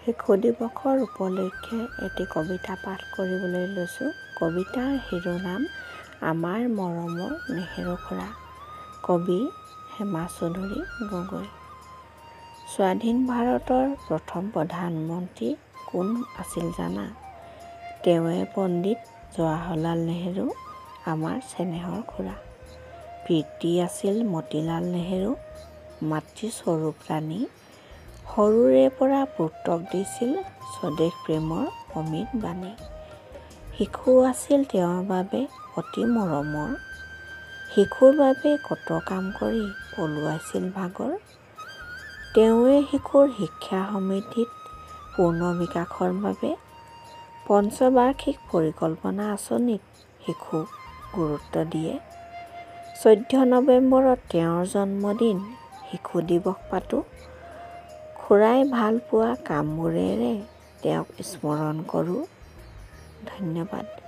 শিশু দিৱসৰ উপলক্ষে এটি কবিতা পাঠ কৰিবলৈ লৈছোঁ। কবিতাৰ শিৰোনাম আমাৰ মৰমৰ নেহেৰু খুৰা। কবি হেমা চৌধুৰী গগৈ। স্বাধীন ভাৰতৰ প্ৰথম প্ৰধানমন্ত্ৰী কোন আছিল জানা? তেওঁৱে পণ্ডিত জৱাহৰলাল নেহেৰু, আমাৰ চেনেহৰ খুৰা। পিতৃ আছিল মতিলাল নেহেৰু, মাতৃ স্বৰূপৰাণী। সৰুৰে পৰা পুত্ৰক দিছিল স্বদেশ প্ৰেমৰ অমিত বাণী। শিশু আছিল তেওঁৰ বাবে অতি মৰমৰ, শিশুৰ বাবে কত কাম কৰি পলুৱাইছিল ভাগৰ। তেওঁৱে শিশুৰ শিক্ষা সমৃদ্ধিত পূৰ্ণ বিকাশৰ বাবে পঞ্চবাৰ্ষিক পৰিকল্পনা আঁচনিত শিশুক গুৰুত্ব দিয়ে। 14 নৱেম্বৰত তেওঁৰ জন্মদিন, শিশু দিৱস পাতোঁ। খুৰাই ভাল পোৱা কামবোৰেৰে তেওঁক স্মৰণ কৰোঁ। ধন্যবাদ।